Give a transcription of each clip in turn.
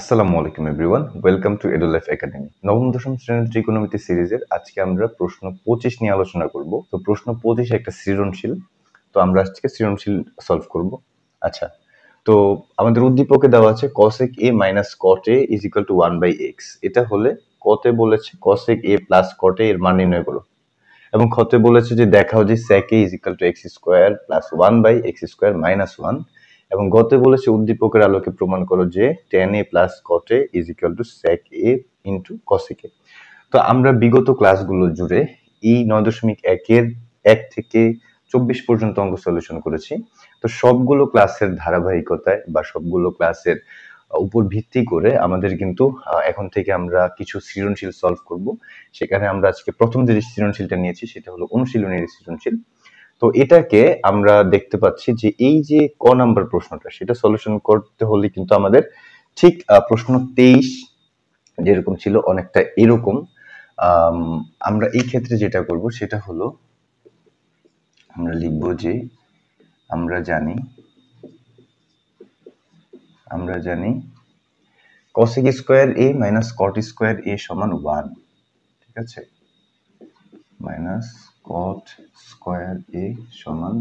আসসালামু আলাইকুম everyone, welcome to এডুলাইফ academy. নবম দশম শ্রেণীর ত্রিকোণমিতি সিরিজের আজকে আমরা প্রশ্ন 25 নিয়ে আলোচনা করব। তো প্রশ্ন 25 একটা সৃজনশীল। তো আমরা আজকে সৃজনশীল সলভ করব। আচ্ছা, তো আমাদের উদ্দীপকে দেওয়া আছে cosec a minus cot a is equal to 1/x। এটা হলে কতে বলেছে cosec a plus cot a এর মান নির্ণয় করো, এবং খতে বলেছে যে দেখাও যে sec a is equal to x square plus 1/x square minus 1, এবং গতে বলেছে উদ্দীপকের আলোকে প্রমাণ করো যে tan a plus cot a is equal to sec a into cosec a। তো আমরা বিগত ক্লাসগুলো জুড়ে এই 9.1 এর 1 থেকে 24 পর্যন্ত অঙ্ক সলিউশন করেছি। তো সবগুলো ক্লাসের ধারাবাহিকতায় বা সবগুলো ক্লাসের উপর ভিত্তি করে আমাদের কিন্তু এখন থেকে আমরা কিছু সৃজনশীল সলভ করব। সেখানে আমরা আজকে প্রথম যে সৃজনশীলটা নিয়েছি সেটা হলো অনুশীলনের সৃজনশীল। তো এটাকে আমরা দেখতে পাচ্ছি যে এই যে ক নাম্বার প্রশ্নটা সেটা সলিউশন করতে হলে কিন্তু আমাদের ঠিক প্রশ্ন 23 যেরকম ছিল অনেকটা এরকম। আমরা এই ক্ষেত্রে যেটা করব সেটা হলো আমরা লিখব যে আমরা জানি cosec square a minus cot square a সমান 1, ঠিক আছে, মাইনাস cot স্কয়ার a সমান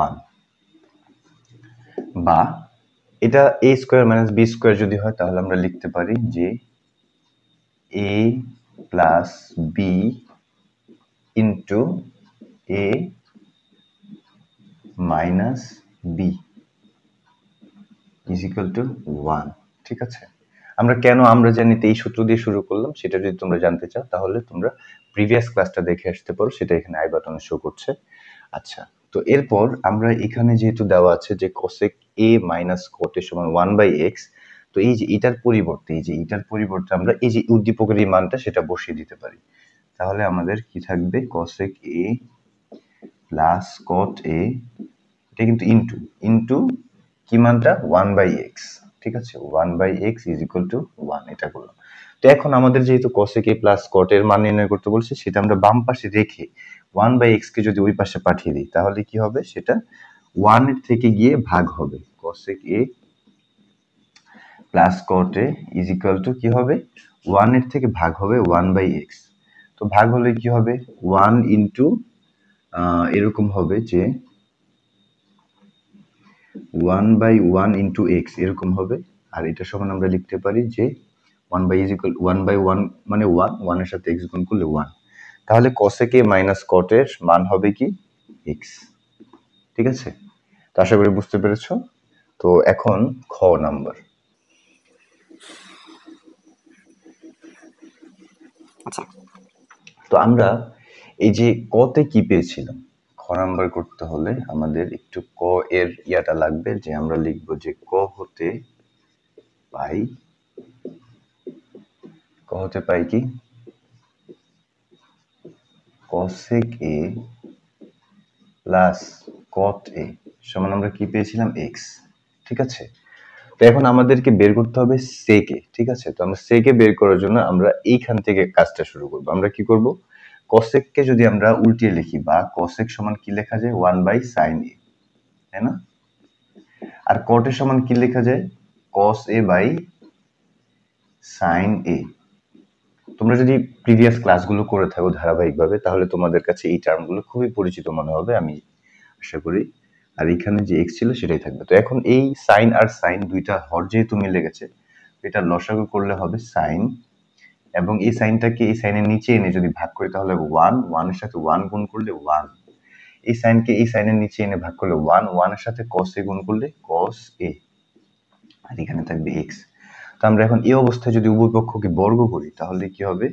1, বা এটা a square minus b square যদি হয় তাহলে আমরা লিখতে পারি যে a plus b into a minus b is equal two 1, ঠিক আছে। আমরা জানিতে এই সূত্র দিয়ে শুরু করলাম সেটা যদি তোমরা জানতে চাও তাহলে তোমরা প্রিভিয়াস ক্লাসটা দেখে আসতে পারো, সেটা এখানে আই বাটনে শো করছে। আচ্ছা, তো এরপর আমরা এখানে যেহেতু দেওয়া আছে যে cosec a minus cot a সমান 1/x, তো এই যে এটার পরিবর্তে আমরা এই যে উদ্দীপকের এই মানটা সেটা বসিয়ে দিতে পারি। তাহলে আমাদের কি থাকবে cosec a plus cot a, এটা কিন্তু ইনটু কি মানটা 1/x, ঠিক আছে, 1/x ইজ ইকুয়াল টু 1, এটা করলাম। তো এখন আমাদের যেহেতু cosec a প্লাস cot এর মান নির্ণয় করতে বলছে সেটা আমরা বাম পাশে রেখে 1/x কে যদি ওই পাশে পাঠিয়ে দিই তাহলে কি হবে, সেটা 1 এর থেকে গিয়ে ভাগ হবে। cosec a plus cot a is equal two কি হবে, 1 এর থেকে ভাগ হবে 1/x। তো ভাগ হলে কি হবে 1 ইনটু এরকম হবে যে 1/1 ইন্টু এক্স এরকম হবে। আর এটা সমান আমরা লিখতে পারি যে 1/1 মানে 1 এর সাথে এক্স গুণ করলে 1, তাহলে cosec a মাইনাস cot এর মান হবে কি এক্স, ঠিক আছে। তো আশা করি বুঝতে পেরেছো। তো এখন খ নাম্বার। আচ্ছা, তো আমরা এই যে কতে কি পেয়েছিলাম, খ নাম্বার করতে হলে আমাদের একটু ক এর ইয়াটা লাগবে, যে আমরা লিখবো যে ক হতে পাই কি cosec a plus cot a সমান আমরা কি পেয়েছিলাম x, ঠিক আছে। তো এখন আমাদেরকে বের করতে হবে sec a, ঠিক আছে। তো আমরা sec a বের করার জন্য আমরা এইখান থেকে কাজটা শুরু করব। আমরা কি করব, cosec কে যদি আমরা উল্টিয়ে লিখি বা cosec সমান কি লেখা যায় 1/sin a, তাই না। আর cot এর সমান কি লেখা যায় cos a by sin a। তোমরা যদি প্রিভিয়াস ক্লাসগুলো করে থাকো ধারাবাহিকভাবে তাহলে তোমাদের কাছে এই টার্মগুলো খুবই পরিচিত মনে হবে, আমি আশা করি। আর এখানে যে x ছিল সেটাই থাকবে। তো এখন এই সাইন আর সাইন দুইটা হর যেহেতু মিলে গেছে, এটা লসাগু করলে হবে সাইন, এবং এই সাইনটাকে এই সাইনের নিচে এনে যদি ভাগ করি তাহলে 1 এর সাথে 1 গুণ করলে 1, এই সাইনকে এই সাইনের নিচে এনে ভাগ করলে 1 এর সাথে cos a গুণ করলে cos a, আর এখানে থাকবে x। তো আমরা এখন এই অবস্থায় যদি উভয় পক্ষকে বর্গ করি তাহলে কি হবে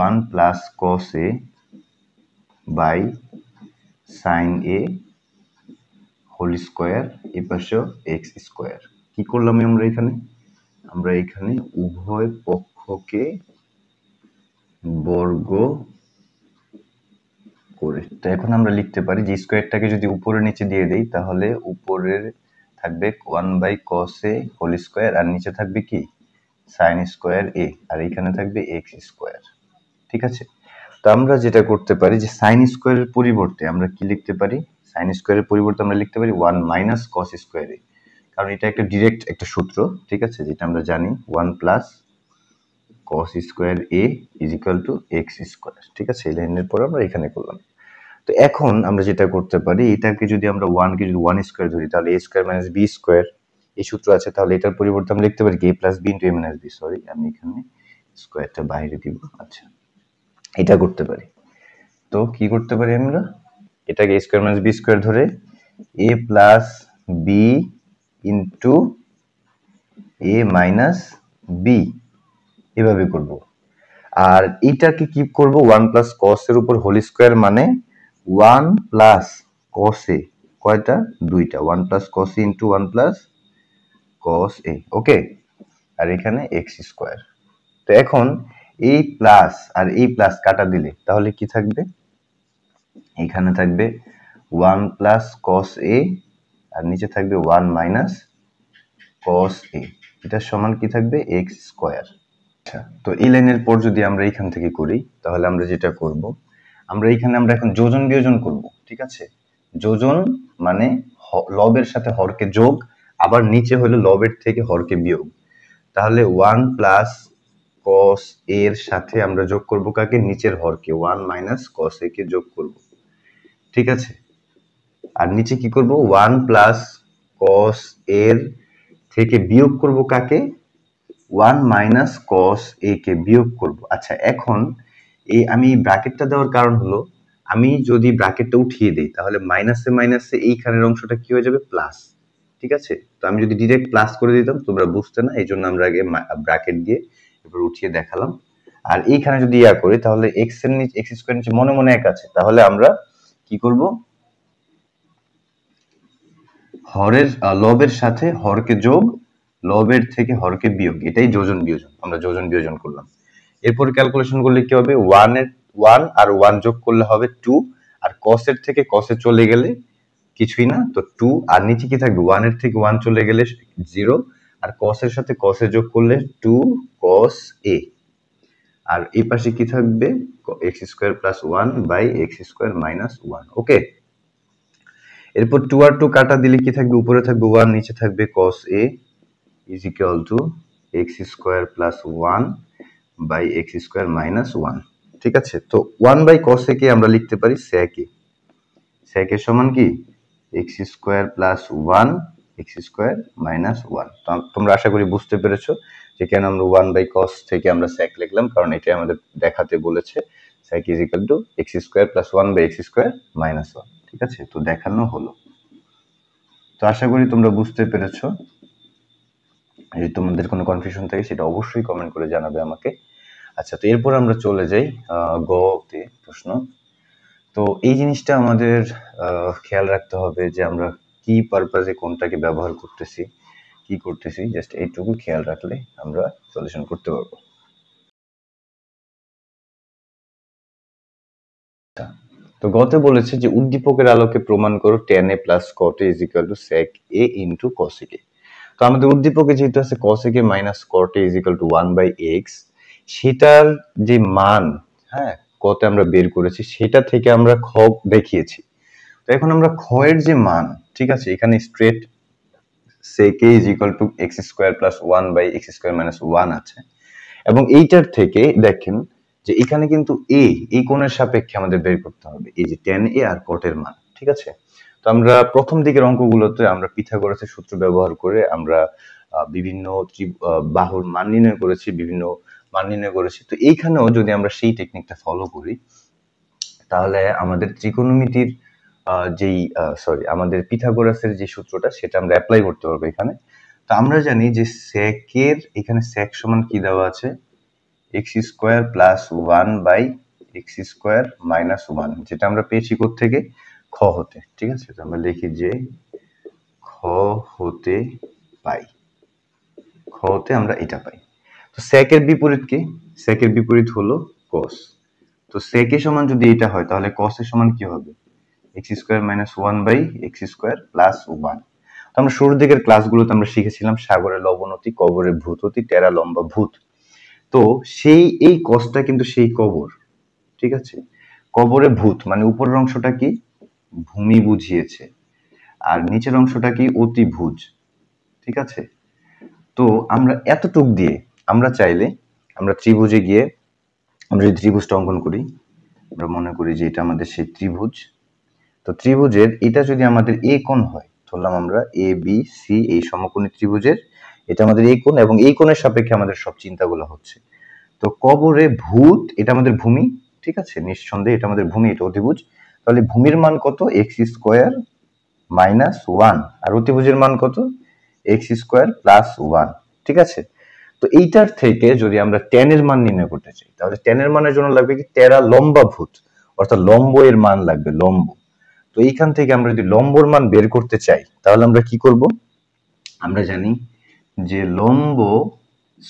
1 plus cos a by sin a whole square, এই পাশেও x স্কয়ার। কি করলাম আমরা এখানে উভয় পক্ষকে বর্গ করে। তো এখন আমরা লিখতে পারি যে স্কয়ারটাকে যদি উপরে নিচে দিয়ে দেই তাহলে উপরের থাকবে 1/cos a হোল স্কয়ার আর নিচে থাকবে কি sin স্কয়ার a, আর এখানে থাকবে x স্কয়ার, ঠিক আছে। তো আমরা যেটা করতে পারি যে sin স্কয়ারের পরিবর্তে আমরা কি লিখতে পারি, sin স্কয়ারের পরিবর্তে আমরা লিখতে পারি 1 মাইনাস cos স্কয়ার a। কারণ এটা একটা ডিরেক্ট একটা সূত্র, ঠিক আছে, যেটা আমরা জানি 1 plus cos square a is equal two x square. ঠিক আছে, এই লাইনের পর আমরা এখানে করলাম। তো এখন আমরা যেটা করতে পারি, এটাকে যদি আমরা 1 কে যদি 1 স্কোয়ার ধরি তাহলে a square minus b square এই সূত্র আছে, তাহলে এটার পরিবর্তে আমরা লিখতে পারি কি a plus b into a minus b। Sorry, আমি এখানে স্কোয়ারটা বাইরে দিব। আচ্ছা, এটা করতে পারি। তো কি করতে পারি আমরা, এটাকে a square minus b square ধরে a plus b into a minus b এভাবে করব। আর এটাকে কি করব, 1 প্লাস কস এর উপর হোল স্কোয়ার মানে 1 প্লাস কস এ, কয়টা, দুইটা, 1 প্লাস কস এ ইন্টু 1 প্লাস কস এ। ওকে, আর এখানে এক্স স্কোয়ার। তো এখন এই প্লাস আর এই প্লাস কাটা দিলে তাহলে কি থাকবে, এখানে থাকবে 1 প্লাস কস এ আর নিচে থাকবে 1 মাইনাস কস এ, এটা সমান কি থাকবে, এক্স স্কোয়ার। আচ্ছা, তো এই লাইনের পর যদি আমরা এখান থেকে করি তাহলে আমরা যেটা করব, আমরা এখন যোজন বিয়োজন করব। ঠিক আছে, যোজন মানে লবের সাথে হরকে যোগ, আবার নিচে হলো লবের থেকে হরকে বিয়োগ। তাহলে 1 প্লাস কস এর সাথে আমরা যোগ করব কাকে, নিচের হরকে 1 মাইনাস কস এ কে যোগ করব। ঠিক আছে, আর নিচে কি করব, 1 প্লাস কস এর থেকে বিয়োগ করব কাকে, 1 মাইনাস কস এ কে বিয়োগ করব। আচ্ছা, এখন আমি ব্র্যাকেটটা দেওয়ার কারণ হলো, আমি যদি ব্র্যাকেটটা উঠিয়ে দিই তাহলে মাইনাসে মাইনাসে এইখানের অংশটা কি হয়ে যাবে, প্লাস। ঠিক আছে, তো আমি যদি ডিরেক্ট প্লাস করে দিতাম তোমরা বুঝতে না, এই জন্য আমরা আগে ব্র্যাকেট দিয়ে এবার উঠিয়ে দেখালাম। আর এইখানে যদি করি তাহলে এক্স এর নিচে এক্স স্কোয়ার নিচে মনে মনে এক আছে, তাহলে আমরা কি করব, হরের লবের সাথে হরকে যোগ, লবের থেকে হরকে বিয়োগ, এটাই যোজন বিয়োজন। আমরা যোজন বিয়োজন করলাম। এরপর ক্যালকুলেশন করলে কি হবে, 1 আর 1 যোগ করলে হবে 2, আর cos এর থেকে cos এ চলে গেলে কিছুই না, তো 2, আর নিচে কি থাকবে, 1 এর থেকে 1 চলে গেলে 0, আর cos এর সাথে cos এ যোগ করলে 2 cos a, আর এই পাশে কি থাকবে, x square plus 1 by x square minus 1। Okay, এরপর 2 আর 2 কাটা দিলে কি থাকবে, উপরে থাকবে 1, নিচে থাকবে cos a is equal to x square plus 1 by x square minus 1। ঠিক আছে, তো 1 বাই cos a কে আমরা লিখতে পারি sec a। sec এর সমান কি, x square plus 1 x square minus 1। তোমরা আশা করি বুঝতে পেরেছো যে কেন আমরা 1 বাই cos থেকে আমরা sec লিখলাম, কারণ এটাই আমাদের দেখাতে বলেছে sec is equal to x square plus 1 by x square minus 1। ঠিক আছে, তো দেখানো হলো। তো আশা করি তোমরা বুঝতে পেরেছো। যদি তোমাদের কোনো কনফিউশন থাকে সেটা অবশ্যই কমেন্ট করে জানাবে আমাকে। আচ্ছা, তো এরপর আমরা চলে যাই গ তে প্রশ্ন। তো এই জিনিসটা আমাদের খেয়াল রাখতে হবে যে আমরা কি পারপাজে কোনটাকে ব্যবহার করতেছি, কি করতেছি, জাস্ট এইটুকু খেয়াল রাখলে আমরা সলিউশন করতে পারবো। তো গতে বলেছে যে উদ্দীপকের আলোকে প্রমাণ করো tan a plus cot a is equal to sec a into cosec a। তো আমাদের উদ্দীপকে যেহেতু আছে cosec a minus cot a is equal to 1 by x, সেটার যে মান, হ্যাঁ, কতে আমরা বের করেছি সেটা থেকে আমরা খ দেখিয়েছি। তো এখন আমরা খ এর যে মান, ঠিক আছে, এখানে straight sec a is equal to x square plus 1 by x square minus 1 আছে, এবং এইটার থেকে দেখেন যে এখানে কিন্তু a এই কোণের সাপেক্ষে আমাদের বের করতে হবে এই যে tan a আর cot এর মান। ঠিক আছে, তো আমরা প্রথম দিকের অঙ্কগুলোতে আমরা পিথাগোরাসের সূত্র ব্যবহার করে আমরা বিভিন্ন বাহুর মান নির্ণয় করেছি, বিভিন্ন মান নির্ণয় করেছি। তো এইখানেও যদি আমরা সেই টেকনিকটা ফলো করি তাহলে আমাদের ত্রিকোণমিতির আমাদের পিথাগোরাসের যে সূত্রটা সেটা আমরা অ্যাপ্লাই করতে পারবো এখানে। তো আমরা জানি যে সেকের এখানে sec সমান কি দেওয়া আছে, x square plus 1 by x square minus 1, যেটা আমরা পেয়েছি থেকে খ হতে। ঠিক আছে, তো আমরা লিখি যে খ হতে পাই, খ হতে আমরা এটা পাই। তো sec এর বিপরীত কি, sec এর বিপরীত হলো cos। তো sec এর সমান যদি এটা হয় তাহলে cos এর সমান কি হবে, x square minus 1 by x square plus 1। তো আমরা শুরুর দিকের ক্লাসগুলোতে আমরা শিখেছিলাম সাগরের লবণতি, কবরের ভূততি, টেরা লম্বা ভূত। তো সেই এই কসটা কিন্তু সেই কবর। ঠিক আছে, কবরে ভূত মানে উপরের অংশটা কি, ভূমি বুঝিয়েছে, আর নিচের অংশটা কি, অতিভুজ। ঠিক আছে। তো আমরা এতটুক দিয়ে আমরা চাইলে আমরা ত্রিভুজে গিয়ে আমরা যদি ত্রিভুজটা অঙ্কন করি, আমরা মনে করি যে এটা আমাদের সেই ত্রিভুজ। তো ত্রিভুজের এটা যদি আমাদের এ কোণ হয়, ধরলাম আমরা এ বি সি এই সমকোণী ত্রিভুজের এটা আমাদের এই কোণ, এবং এই কোণের সাপেক্ষে আমাদের সব চিন্তাগুলো হচ্ছে। তো কবরে ভূত এটা আমাদের ভূমি, ঠিক আছে, নিঃসন্দেহে এটা আমাদের ভূমি, এটা অতিভুজ। তাহলে ভূমির মান কত? এক্স স্কোয়ার মাইনাস ওয়ান, আর অতিভুজের মান কত? এক্স স্কোয়ার প্লাস ওয়ান, ঠিক আছে। তো এইটার থেকে যদি আমরা tan এর মান নির্ণয় করতে চাই, তাহলে tan এর মানের জন্য লাগবে কি টেরা লম্বা ভূত, অর্থাৎ লম্ব এর মান লাগবে, লম্ব। তো এইখান থেকে আমরা যদি লম্বর মান বের করতে চাই, তাহলে আমরা কি করব? আমরা জানি যে লম্ব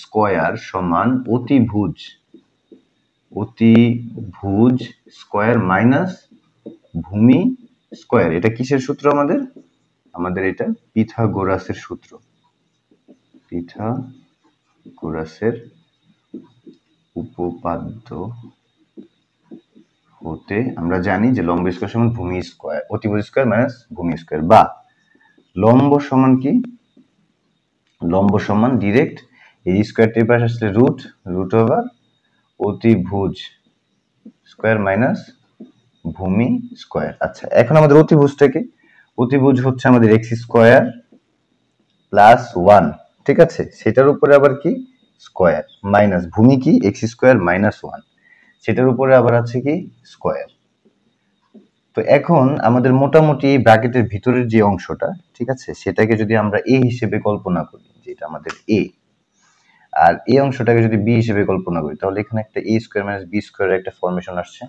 স্কয়ার সমান অতিভুজ, অতিভুজ স্কয়ার মাইনাস ভূমি স্কয়ার। এটা কিসের সূত্র আমাদের? আমাদের এটা পিথাগোরাসের সূত্র, পিথাগোরাসের উপপাদ্য হতে আমরা জানি যে লম্ব স্কয়ার সমান ভূমি স্কয়ার, অতিভুজ স্কয়ার মাইনাস ভূমি স্কয়ার, বা লম্ব সমান কি? লম্ব সমান ডিরেক্ট এই স্কয়ারটির পাশে আসলে রুট, রুট ওভার অতিভুজ স্কয়ার মাইনাস ভূমি স্কয়ার। আচ্ছা, এখন আমাদের অতিভুজটাকে, অতিভুজ হচ্ছে আমাদের এক্স স্কয়ার প্লাস ওয়ান, ঠিক আছে, সেটার উপরে আবার কি স্কয়ার, মাইনাস ভূমি কি এক্স স্কয়ার মাইনাস ওয়ান, সেটার উপরে আবার আছে কি স্কয়ার। তো এখন আমাদের মোটামুটি এই ব্র্যাকেটের ভিতরের যে অংশটা, ঠিক আছে, সেটাকে যদি আমরা এ হিসেবে কল্পনা করি, যেটা আমাদের এ, আর এই অংশটাকে যদি বি হিসেবে কল্পনা করি, তাহলে এখানে একটা এ স্কয়ার মাইনাস বি স্কয়ারের একটা ফর্মেশন আসছে।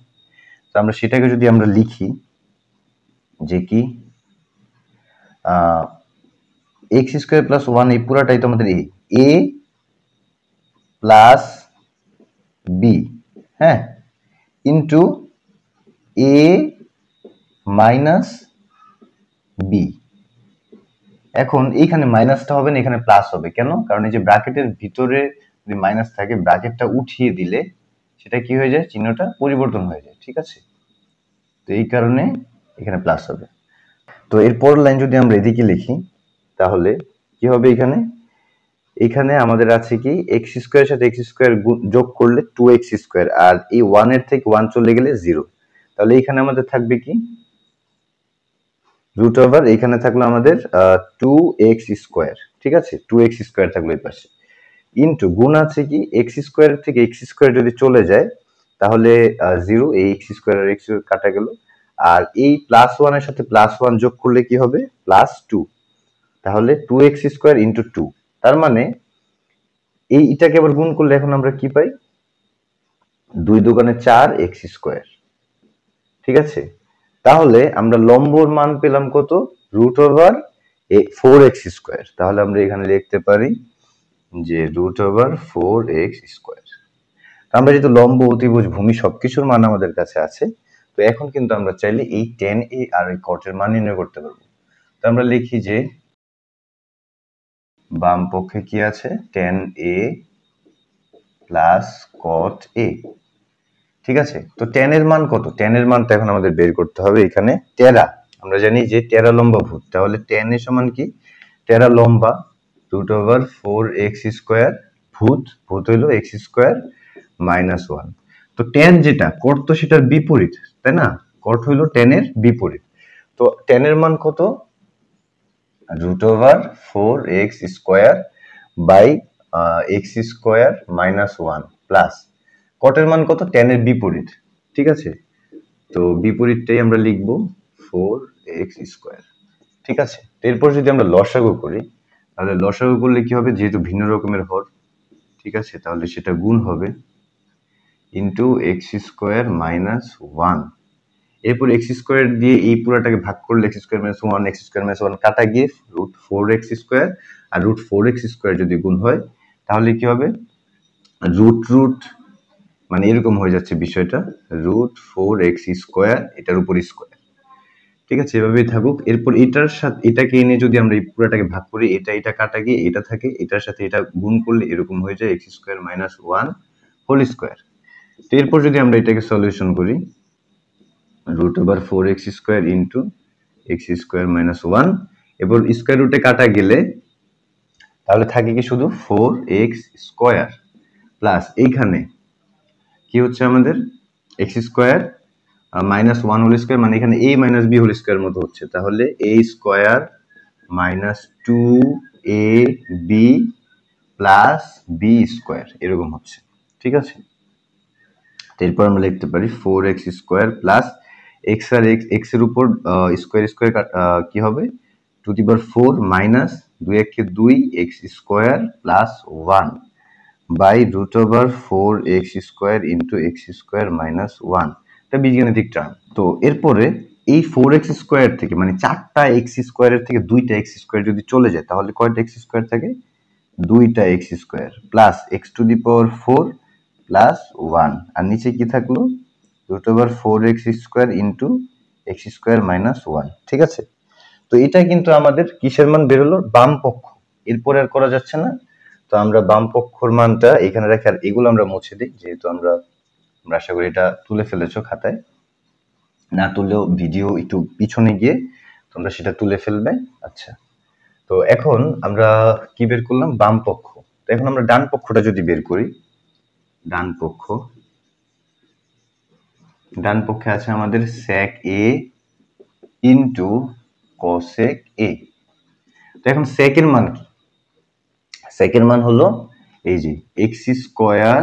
তো আমরা সেটাকে যদি আমরা লিখি যে কি এক্স স্কয়ার প্লাস ওয়ান, এই পুরাটাই তো আমাদের এ প্লাস বি, হ্যাঁ, ইন্টু এ মাইনাস বি। এখন এইখানে মাইনাসটা হবে না, এখানে প্লাস হবে, কেন? কারণ এই যে ব্র্যাকেটের ভিতরে যদি মাইনাস থাকে, ব্র্যাকেটটা উঠিয়ে দিলে সেটা কি হয়ে যায়, চিহ্নটা পরিবর্তন হয়ে যায়, ঠিক আছে। তো এই কারণে এখানে প্লাস হবে। তো এরপর লাইন যদি আমরা এদিকে লিখি, তাহলে কি হবে? এখানে এখানে আমাদের আছে কি এক্স স্কোয়ারের সাথে এক্স স্কোয়ার যোগ করলে 2x স্কোয়ার, আর এই 1 এর থেকে 1 চলে গেলে 0। তাহলে এখানে আমাদের থাকবে কি রুট ওভার, এখানে থাকলো আমাদের 2x স্কোয়ার, ঠিক আছে, 2x স্কোয়ার থাকলো এই পাশে, ইন্টু গুণ আছে কি এক্স স্কোয়ার থেকে এক্স স্কোয়ার যদি চলে যায় তাহলে 0, এই এক্স স্কোয়ার আর এক্স কাটা গেল, আর এই প্লাস 1 এর সাথে প্লাস 1 যোগ করলে কি হবে? প্লাস 2। তাহলে 2x স্কোয়ার ইন্টু 2, তার মানে এইটাকে আবার গুণ করলে এখন আমরা কি পাই? 2 দুগুণে 4x স্কোয়ার, ঠিক আছে। তাহলে আমরা লম্বর মান পেলাম কত? Root over 4x square. তাহলে আমরা এখানে লিখতে পারি যে রুট ওভার 4x স্কোয়ার। আমরা যেহেতু লম্ব, অতিভুজ, ভূমি সবকিছুর মান আমাদের কাছে আছে, তো এখন কিন্তু আমরা চাইলে এই tan a আর এই cot এর মান নির্ণয় করতে পারবো। তো আমরা লিখি যে বাম পক্ষে কি আছে? tan a plus cot a, ঠিক আছে। তো tan এর মান কত? tan এর মানটা এখন আমাদের বের করতে হবে। এখানে টেরা, আমরা জানি যে টেরা লম্বা ভূত, তাহলে tan এর সমান কি টেরা লম্বা রুট ওভার 4x স্কোয়ার, ভূত ভূত হইলো x স্কোয়ার মাইনাস 1। তো tan যেটা cot তো সেটার বিপরীত, তাই না? cot হইলো tan এর বিপরীত। তো tan এর মান কত? Root over 4x square by x square minus 1 plus cot এর মান কত? tan এর বিপরীত, ঠিক আছে। তো বিপরীতটাই আমরা লিখব 4x স্কোয়ার, ঠিক আছে। এরপর যদি আমরা লসাগু করি, তাহলে লসাগু করলে কি হবে? যেহেতু ভিন্ন রকমের হর, ঠিক আছে, তাহলে সেটা গুণ হবে ইন্টু এক্স স্কোয়ার মাইনাস 1। এরপর এক্স স্কোয়ার দিয়ে এই পুরাটাকে ভাগ করলে x square minus 1, x square minus 1 কাটা গিয়ে রুট 4x স্কোয়ার, আর রুট 4x স্কোয়ার যদি গুণ হয় তাহলে কি হবে? রুট রুট মানে এরকম হয়ে যাচ্ছে বিষয়টা, রুট 4x স্কোয়ার এটার উপর স্কোয়ার, ঠিক আছে, এভাবেই থাকুক। এরপর এটার সাথে এটাকে এনে যদি আমরা এই পুরাটাকে ভাগ করি, এটা এটা কাটা গিয়ে এটা থাকে, এটার সাথে এটা গুণ করলে এরকম হয়ে যায় x square minus 1 whole square. তো এরপর যদি আমরা এটাকে সলিউশন করি, root over 4x square into x square minus 1, এরপর স্কোয়ার রুটে কাটা গেলে তাহলে থাকে কি শুধু 4x স্কয়ার প্লাস এইখানে কি হচ্ছে আমাদের x square minus 1 whole square, মানে এখানে a minus b whole square মতো হচ্ছে, তাহলে a square minus 2ab plus b square এরকম হচ্ছে। ঠিক আছে, এরপর আমরা লিখতে পারি 4x স্কয়ার প্লাস এক্স আর এক্স এর উপর স্কয়ার স্কয়ার কি হবে 2^4 মাইনাস 2 একে 2 x square plus 1 by √4x square into x square minus 1। এটা বীজগাণিতিক টার্ম। তো এরপরে এই 4x স্কয়ার থেকে মানে 4টা এক্স স্কয়ারের থেকে 2টা এক্স স্কয়ার যদি চলে যায় তাহলে কয়টা এক্স স্কয়ার থাকে 2টা x square plus x⁴ plus 1 আর নিচে কি থাকলো √4x square into x square minus 1। ঠিক আছে, তো এটা কিন্তু আমাদের কিসের মান বেরোলো বাম পক্ষ। এরপর আর করা যাচ্ছে না, তো আমরা বাম পক্ষর মানটা এখানে রেখে আর এগুলো আমরা মুছে দিই, যেহেতু আমরা আশা করি এটা তুলে ফেলেছো খাতায়, না তুললেও ভিডিও একটু পিছনে গিয়ে তোমরা সেটা তুলে ফেলবে। আচ্ছা, তো এখন আমরা কি বের করলাম বাম পক্ষ। তো এখন আমরা ডান পক্ষটা যদি বের করি, ডান পক্ষে আছে আমাদের sec a into cosec a। তো এখন sec এর মান কি, sec এর মান হলো এই যে x square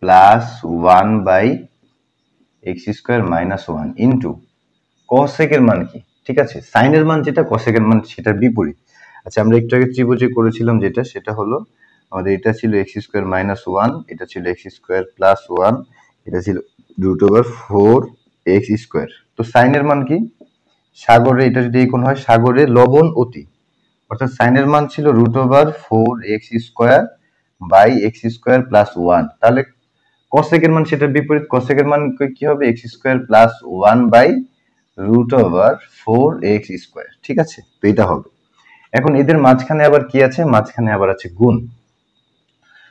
plus 1 by x square minus 1 into cosec এর মান কি। ঠিক আছে, sin এর মান যেটা cosec এর মান সেটার বিপরীত। আচ্ছা, আমরা একটু আগে ত্রিভুজে করেছিলাম যেটা, সেটা হলো আমাদের এটা ছিল এক্স স্কয়ার মাইনাস 1, এটা ছিল এক্স স্কয়ার প্লাস 1, এটা ছিল √4x স্কয়ার। তো sin এর মান কি, সাগরে এটা যদি এই কোণ হয় সাগরে লবণ অতি, অর্থাৎ sin এর মান ছিল √4x square by x square plus 1। তাহলে cosec এর মান সেটার বিপরীত, cosec এর মান কি হবে x square plus 1 by √4x square. ঠিক আছে, তো এটা হবে। এখন এদের মাঝখানে আবার কি আছে, মাঝখানে আবার আছে গুণ।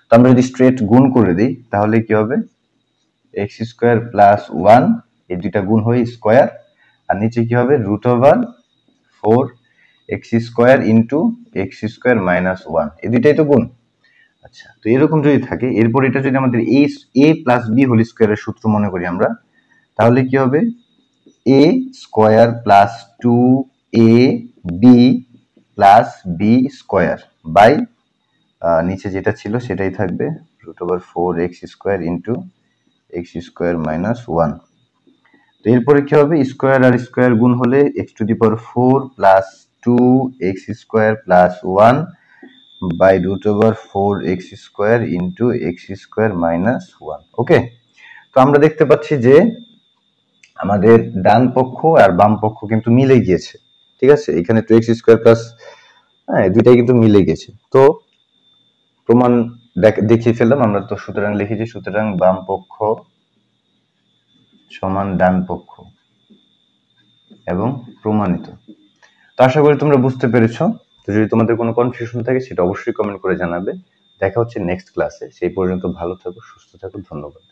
তো আমরা যদি স্ট্রেট গুণ করে দিই তাহলে কি হবে এক্স স্কয়ার প্লাস 1, এই দুইটা গুণ হয়ে স্কয়ার, আর নিচে কি হবে √4x square into x square minus 1, এই দুইটাই তো গুণ। আচ্ছা, তো এরকম যদি থাকে এরপর এটা যদি আমাদের a প্লাস b হোল স্কয়ারের সূত্র মনে করি আমরা, তাহলে কি হবে a square plus 2ab plus b square by নিচে যেটা ছিল সেটাই থাকবে √4x square into x square minus 1। তো এরপরে কি হবে স্কয়ার আর স্কয়ার গুণ হলে x⁴ plus 2x square plus 1 by √4x square into x square minus 1। Okay, তো আমরা দেখতে পাচ্ছি যে আমাদের ডান পক্ষ আর বাম পক্ষ কিন্তু মিলে গিয়েছে। ঠিক আছে, এখানে 2x স্কয়ার প্লাস দুইটাই কিন্তু মিলে গেছে। তো প্রমাণ দেখিয়ে ফেললাম আমরা, তো সুতরাং লিখেছি সুতরাং বাম পক্ষ সমান ডান পক্ষ এবং প্রমাণিত। তো আশা করি তোমরা বুঝতে পেরেছো। তো যদি তোমাদের কোনো কনফিউশন থাকে সেটা অবশ্যই কমেন্ট করে জানাবে। দেখা হচ্ছে নেক্সট ক্লাসে, সেই পর্যন্ত ভালো থাকো, সুস্থ থাকো, ধন্যবাদ।